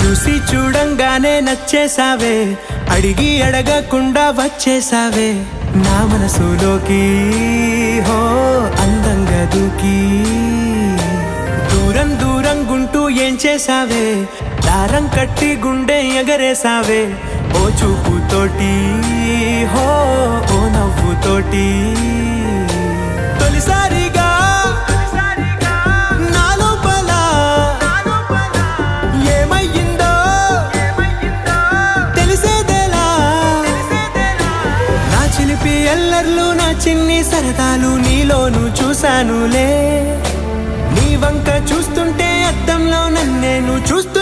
చూసి చూడంగానే నచ్చేసావే, అడిగి అడగకుండా వచ్చేసావే నా మనసులోకి. హో అందంగా దూకి దూరం దూరం గుంటూ ఏం చేసావే, దారం కట్టి గుండె ఎగరేసావే ఓ చూపుతోటి. హో ఓ నవ్వుతోటి తొలిసారిగా నా లోపల ఏమయ్యిందో తెలిసేదేలా. నా చిలిపి ఎల్లర్లు నా చిన్ని సరదాలు నీలోను చూశానులే. నీ వంక చూస్తుంటే అద్దంలో నన్నేను చూస్తూ